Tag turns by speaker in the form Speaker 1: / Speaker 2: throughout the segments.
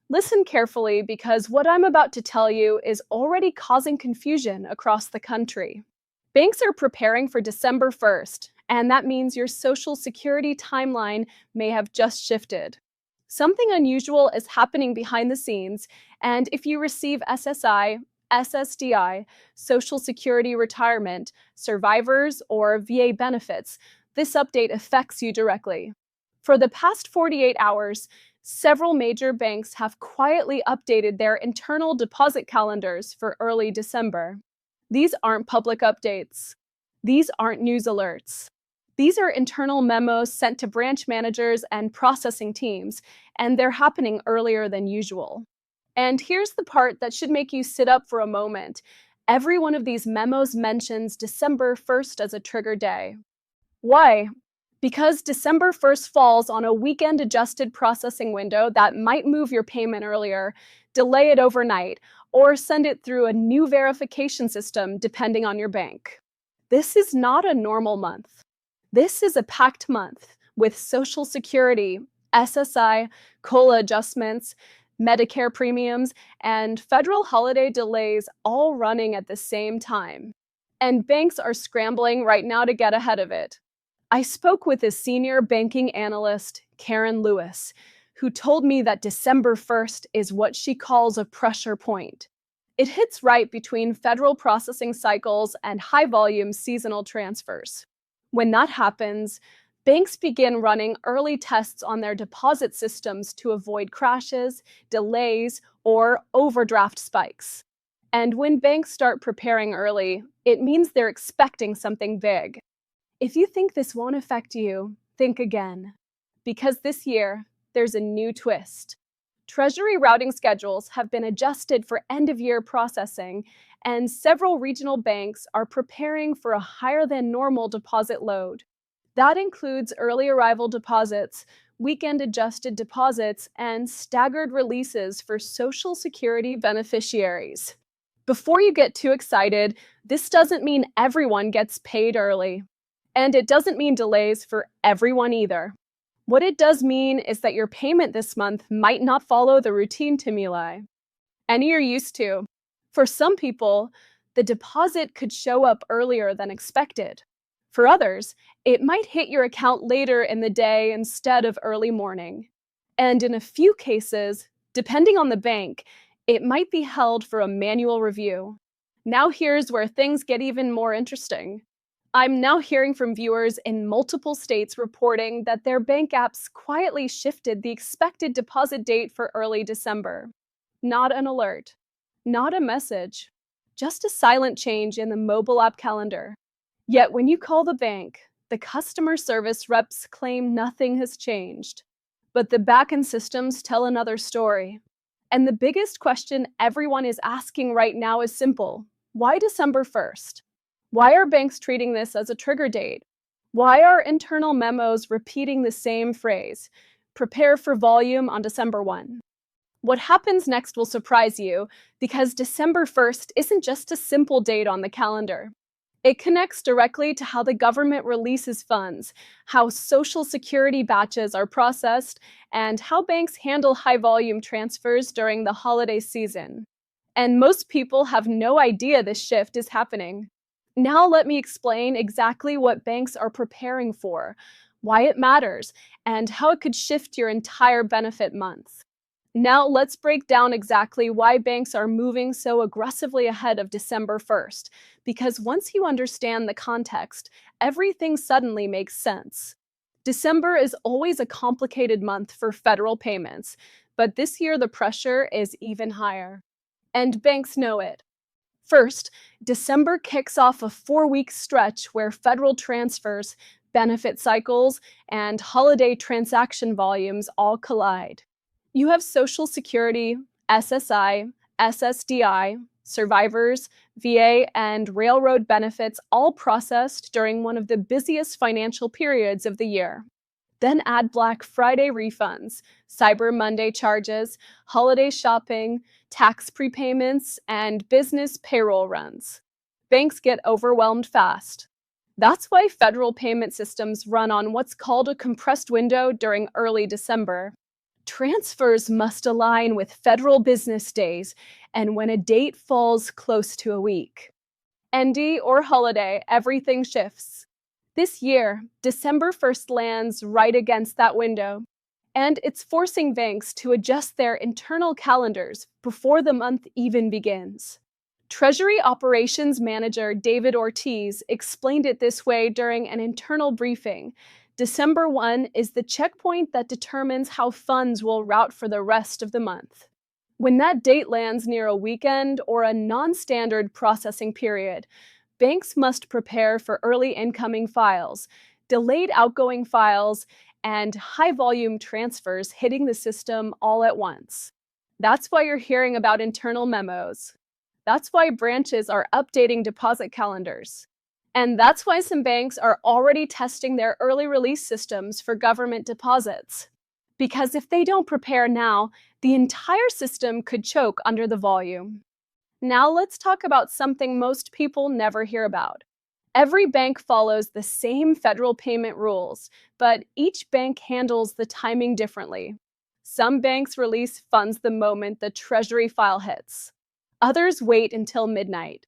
Speaker 1: Listen carefully because what I'm about to tell you is already causing confusion across the country. Banks are preparing for December 1st, and that means your Social Security timeline may have just shifted. Something unusual is happening behind the scenes, and if you receive SSI, SSDI, Social Security retirement, survivors, or VA benefits, this update affects you directly. For the past 48 hours, several major banks have quietly updated their internal deposit calendars for early December. These aren't public updates. These aren't news alerts. These are internal memos sent to branch managers and processing teams, and they're happening earlier than usual. And here's the part that should make you sit up for a moment. Every one of these memos mentions December 1st as a trigger day. Why? Because December 1st falls on a weekend adjusted processing window that might move your payment earlier, delay it overnight, or send it through a new verification system depending on your bank. This is not a normal month. This is a packed month with Social Security, SSI, COLA adjustments, Medicare premiums, and federal holiday delays all running at the same time. And banks are scrambling right now to get ahead of it. I spoke with a senior banking analyst, Karen Lewis, who told me that December 1st is what she calls a pressure point. It hits right between federal processing cycles and high-volume seasonal transfers. When that happens, banks begin running early tests on their deposit systems to avoid crashes, delays, or overdraft spikes. And when banks start preparing early, it means they're expecting something big. If you think this won't affect you, think again. Because this year, there's a new twist. Treasury routing schedules have been adjusted for end-of-year processing, and several regional banks are preparing for a higher-than-normal deposit load. That includes early arrival deposits, weekend-adjusted deposits, and staggered releases for Social Security beneficiaries. Before you get too excited, this doesn't mean everyone gets paid early. And it doesn't mean delays for everyone either. What it does mean is that your payment this month might not follow the routine stimuli any you're used to. For some people, the deposit could show up earlier than expected. For others, it might hit your account later in the day instead of early morning. And in a few cases, depending on the bank, it might be held for a manual review. Now here's where things get even more interesting. I'm now hearing from viewers in multiple states reporting that their bank apps quietly shifted the expected deposit date for early December. Not an alert, not a message, just a silent change in the mobile app calendar. Yet when you call the bank, the customer service reps claim nothing has changed. But the back-end systems tell another story. And the biggest question everyone is asking right now is simple. Why December 1st? Why are banks treating this as a trigger date? Why are internal memos repeating the same phrase, prepare for volume on December 1? What happens next will surprise you because December 1st isn't just a simple date on the calendar. It connects directly to how the government releases funds, how Social Security batches are processed, and how banks handle high-volume transfers during the holiday season. And most people have no idea this shift is happening. Now let me explain exactly what banks are preparing for, why it matters, and how it could shift your entire benefit month. Now let's break down exactly why banks are moving so aggressively ahead of December 1st, because once you understand the context, everything suddenly makes sense. December is always a complicated month for federal payments, but this year the pressure is even higher. And banks know it. First, December kicks off a 4-week stretch where federal transfers, benefit cycles, and holiday transaction volumes all collide. You have Social Security, SSI, SSDI, survivors, VA, and railroad benefits all processed during one of the busiest financial periods of the year. Then add Black Friday refunds, Cyber Monday charges, holiday shopping, tax prepayments, and business payroll runs. Banks get overwhelmed fast. That's why federal payment systems run on what's called a compressed window during early December. Transfers must align with federal business days and when a date falls close to a week. ND or holiday, everything shifts. This year, December 1st lands right against that window, and it's forcing banks to adjust their internal calendars before the month even begins. Treasury Operations Manager David Ortiz explained it this way during an internal briefing. December 1 is the checkpoint that determines how funds will route for the rest of the month. When that date lands near a weekend or a non-standard processing period, banks must prepare for early incoming files, delayed outgoing files, and high-volume transfers hitting the system all at once. That's why you're hearing about internal memos. That's why branches are updating deposit calendars. And that's why some banks are already testing their early release systems for government deposits. Because if they don't prepare now, the entire system could choke under the volume. Now let's talk about something most people never hear about. Every bank follows the same federal payment rules, but each bank handles the timing differently. Some banks release funds the moment the Treasury file hits. Others wait until midnight.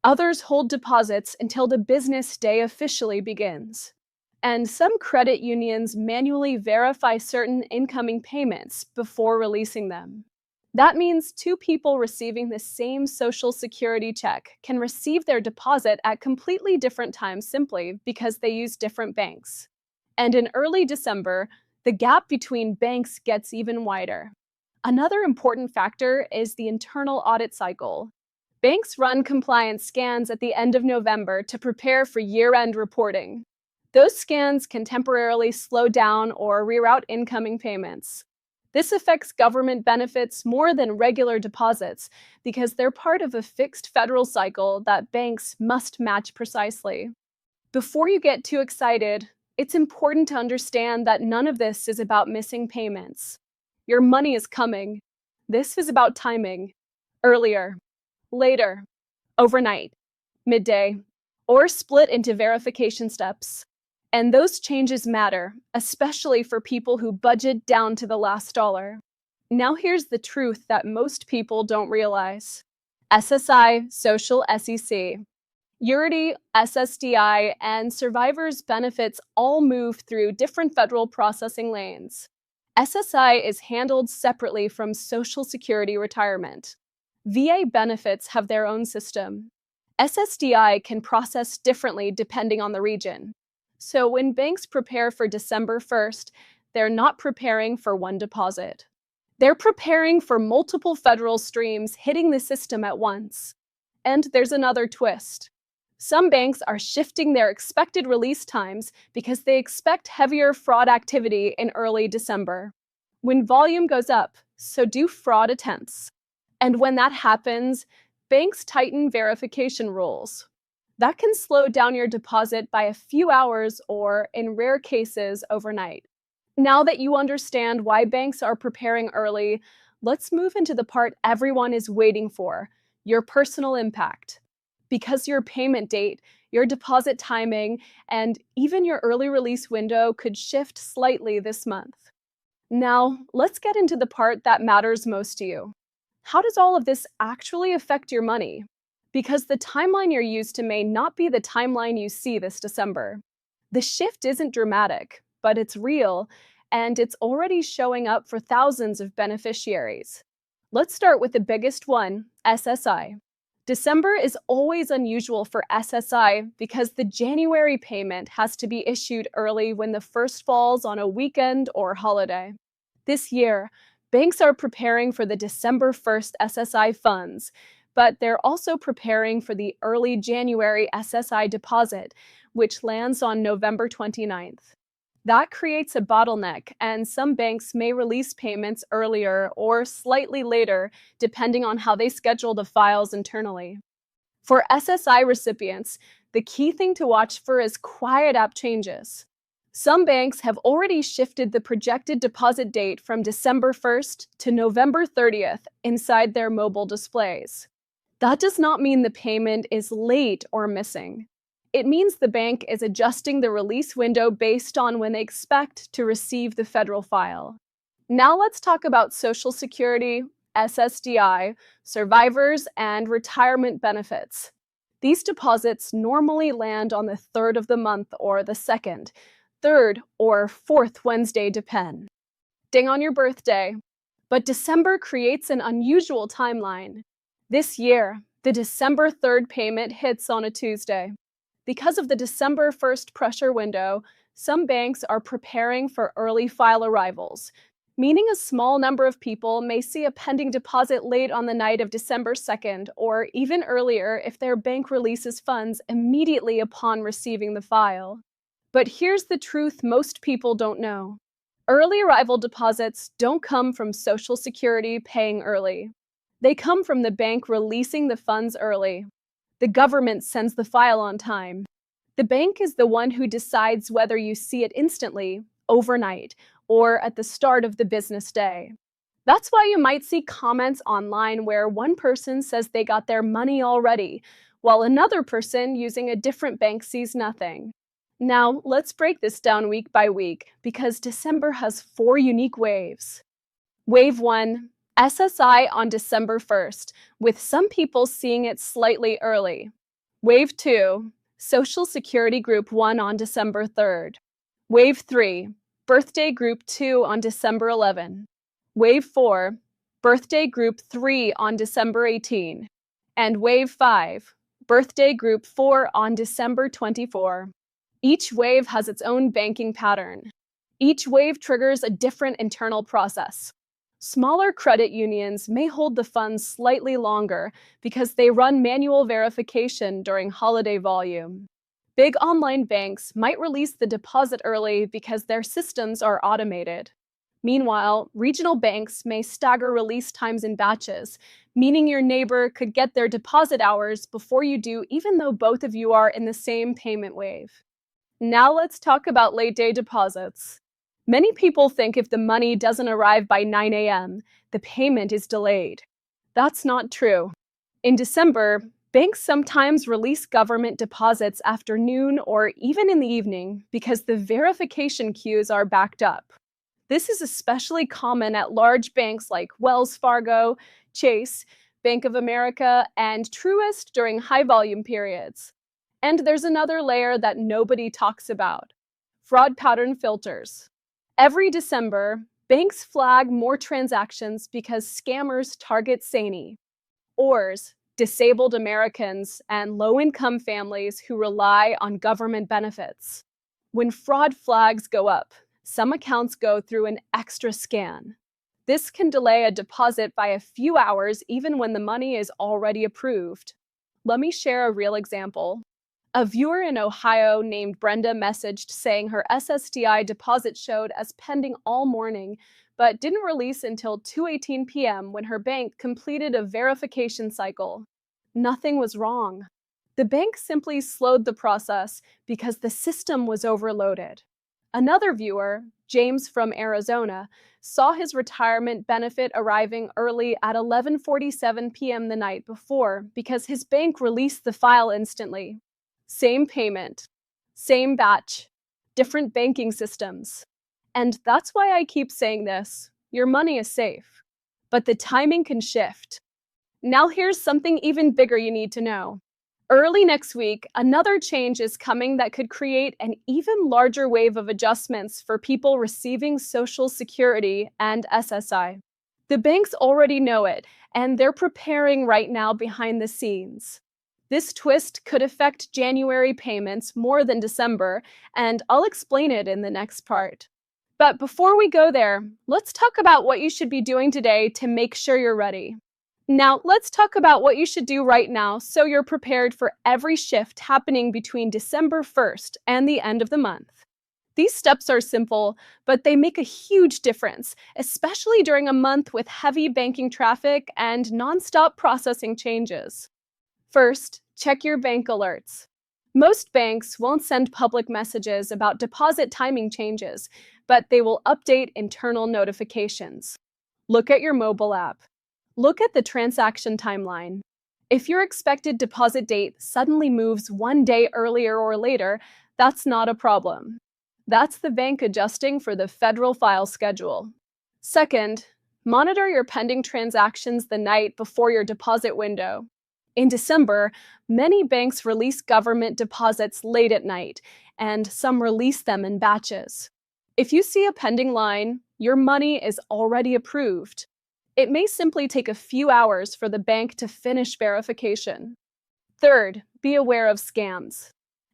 Speaker 1: Others hold deposits until the business day officially begins. And some credit unions manually verify certain incoming payments before releasing them. That means two people receiving the same Social Security check can receive their deposit at completely different times simply because they use different banks. And in early December, the gap between banks gets even wider. Another important factor is the internal audit cycle. Banks run compliance scans at the end of November to prepare for year-end reporting. Those scans can temporarily slow down or reroute incoming payments. This affects government benefits more than regular deposits because they're part of a fixed federal cycle that banks must match precisely. Before you get too excited, it's important to understand that none of this is about missing payments. Your money is coming. This is about timing. Earlier, later, overnight, midday, or split into verification steps. And those changes matter, especially for people who budget down to the last dollar. Now here's the truth that most people don't realize. SSI, Social SEC, Urity, SSDI, and survivors' benefits all move through different federal processing lanes. SSI is handled separately from Social Security retirement. VA benefits have their own system. SSDI can process differently depending on the region. So when banks prepare for December 1st, they're not preparing for one deposit. They're preparing for multiple federal streams hitting the system at once. And there's another twist. Some banks are shifting their expected release times because they expect heavier fraud activity in early December. When volume goes up, so do fraud attempts. And when that happens, banks tighten verification rules. That can slow down your deposit by a few hours or, in rare cases, overnight. Now that you understand why banks are preparing early, let's move into the part everyone is waiting for, your personal impact. Because your payment date, your deposit timing, and even your early release window could shift slightly this month. Now, let's get into the part that matters most to you. How does all of this actually affect your money? Because the timeline you're used to may not be the timeline you see this December. The shift isn't dramatic, but it's real, and it's already showing up for thousands of beneficiaries. Let's start with the biggest one, SSI. December is always unusual for SSI because the January payment has to be issued early when the first falls on a weekend or holiday. This year, banks are preparing for the December 1st SSI funds, but they're also preparing for the early January SSI deposit, which lands on November 29th. That creates a bottleneck, and some banks may release payments earlier or slightly later, depending on how they schedule the files internally. For SSI recipients, the key thing to watch for is quiet app changes. Some banks have already shifted the projected deposit date from December 1st to November 30th inside their mobile displays. That does not mean the payment is late or missing. It means the bank is adjusting the release window based on when they expect to receive the federal file. Now let's talk about Social Security, SSDI, survivors, and retirement benefits. These deposits normally land on the third of the month or the second, third or fourth Wednesday depend. Ding on your birthday. But December creates an unusual timeline. This year, the December 3rd payment hits on a Tuesday. Because of the December 1st pressure window, some banks are preparing for early file arrivals, meaning a small number of people may see a pending deposit late on the night of December 2nd or even earlier if their bank releases funds immediately upon receiving the file. But here's the truth most people don't know. Early arrival deposits don't come from Social Security paying early. They come from the bank releasing the funds early. The government sends the file on time. The bank is the one who decides whether you see it instantly, overnight, or at the start of the business day. That's why you might see comments online where one person says they got their money already, while another person using a different bank sees nothing. Now, let's break this down week by week because December has 4 unique waves. Wave 1, SSI on December 1st, with some people seeing it slightly early. Wave 2, Social Security Group 1 on December 3rd. Wave 3, Birthday Group 2 on December 11. Wave 4, Birthday Group 3 on December 18. And Wave 5, Birthday Group 4 on December 24. Each wave has its own banking pattern. Each wave triggers a different internal process. Smaller credit unions may hold the funds slightly longer because they run manual verification during holiday volume. Big online banks might release the deposit early because their systems are automated. Meanwhile, regional banks may stagger release times in batches, meaning your neighbor could get their deposit hours before you do, even though both of you are in the same payment wave. Now let's talk about late day deposits. Many people think if the money doesn't arrive by 9 a.m., the payment is delayed. That's not true. In December, banks sometimes release government deposits after noon or even in the evening because the verification queues are backed up. This is especially common at large banks like Wells Fargo, Chase, Bank of America, and Truist during high volume periods. And there's another layer that nobody talks about: fraud pattern filters. Every December, banks flag more transactions because scammers target SANI, ORs, disabled Americans, and low-income families who rely on government benefits. When fraud flags go up, some accounts go through an extra scan. This can delay a deposit by a few hours even when the money is already approved. Let me share a real example. A viewer in Ohio named Brenda messaged saying her SSDI deposit showed as pending all morning, but didn't release until 2:18 p.m. when her bank completed a verification cycle. Nothing was wrong. The bank simply slowed the process because the system was overloaded. Another viewer, James from Arizona, saw his retirement benefit arriving early at 11:47 p.m. the night before because his bank released the file instantly. Same payment, same batch, different banking systems. And that's why I keep saying this: your money is safe, but the timing can shift. Now here's something even bigger you need to know. Early next week, another change is coming that could create an even larger wave of adjustments for people receiving Social Security and SSI. The banks already know it, and they're preparing right now behind the scenes. This twist could affect January payments more than December, and I'll explain it in the next part. But before we go there, let's talk about what you should be doing today to make sure you're ready. Now, let's talk about what you should do right now so you're prepared for every shift happening between December 1st and the end of the month. These steps are simple, but they make a huge difference, especially during a month with heavy banking traffic and nonstop processing changes. First, check your bank alerts. Most banks won't send public messages about deposit timing changes, but they will update internal notifications. Look at your mobile app. Look at the transaction timeline. If your expected deposit date suddenly moves one day earlier or later, that's not a problem. That's the bank adjusting for the federal file schedule. Second, monitor your pending transactions the night before your deposit window. In December, many banks release government deposits late at night, and some release them in batches. If you see a pending line, your money is already approved. It may simply take a few hours for the bank to finish verification. Third, be aware of scams.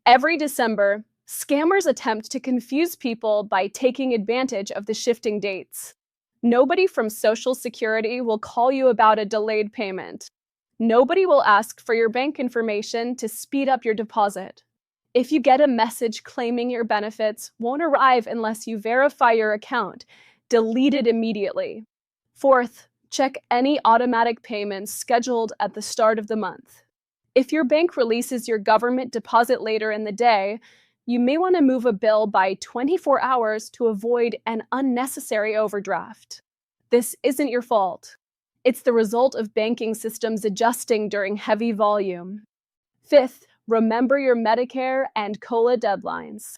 Speaker 1: Every December, scammers attempt to confuse people by taking advantage of the shifting dates. Nobody from Social Security will call you about a delayed payment. Nobody will ask for your bank information to speed up your deposit. If you get a message claiming your benefits won't arrive unless you verify your account, delete it immediately. Fourth, check any automatic payments scheduled at the start of the month. If your bank releases your government deposit later in the day, you may want to move a bill by 24 hours to avoid an unnecessary overdraft. This isn't your fault. It's the result of banking systems adjusting during heavy volume. Fifth, remember your Medicare and COLA deadlines.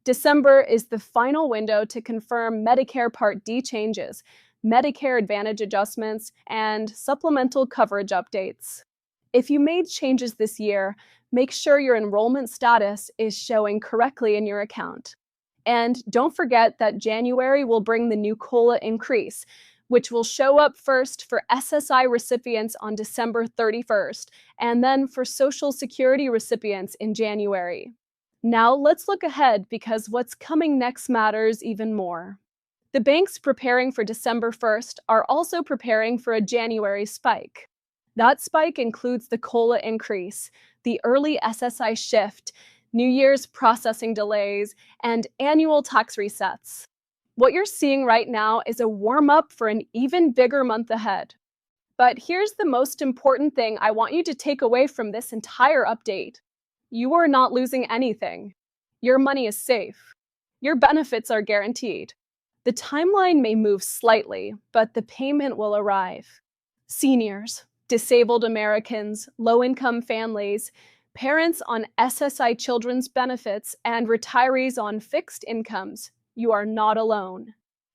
Speaker 1: December is the final window to confirm Medicare Part D changes, Medicare Advantage adjustments, and supplemental coverage updates. If you made changes this year, make sure your enrollment status is showing correctly in your account. And don't forget that January will bring the new COLA increase, which will show up first for SSI recipients on December 31st, and then for Social Security recipients in January. Now let's look ahead because what's coming next matters even more. The banks preparing for December 1st are also preparing for a January spike. That spike includes the COLA increase, the early SSI shift, New Year's processing delays, and annual tax resets. What you're seeing right now is a warm-up for an even bigger month ahead. But here's the most important thing I want you to take away from this entire update. You are not losing anything. Your money is safe. Your benefits are guaranteed. The timeline may move slightly, but the payment will arrive. Seniors, disabled Americans, low-income families, parents on SSI children's benefits, and retirees on fixed incomes, you are not alone.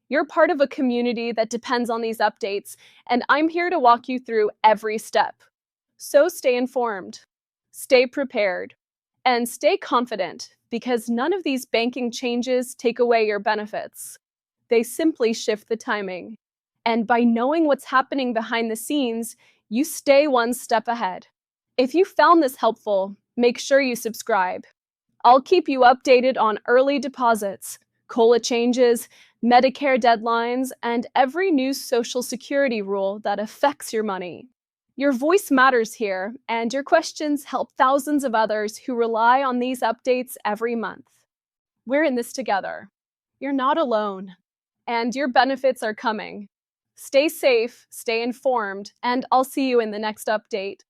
Speaker 1: You're part of a community that depends on these updates, and I'm here to walk you through every step. So stay informed, stay prepared, and stay confident because none of these banking changes take away your benefits. They simply shift the timing. And by knowing what's happening behind the scenes, you stay one step ahead. If you found this helpful, make sure you subscribe. I'll keep you updated on early deposits, COLA changes, Medicare deadlines, and every new Social Security rule that affects your money. Your voice matters here, and your questions help thousands of others who rely on these updates every month. We're in this together. You're not alone, and your benefits are coming. Stay safe, stay informed, and I'll see you in the next update.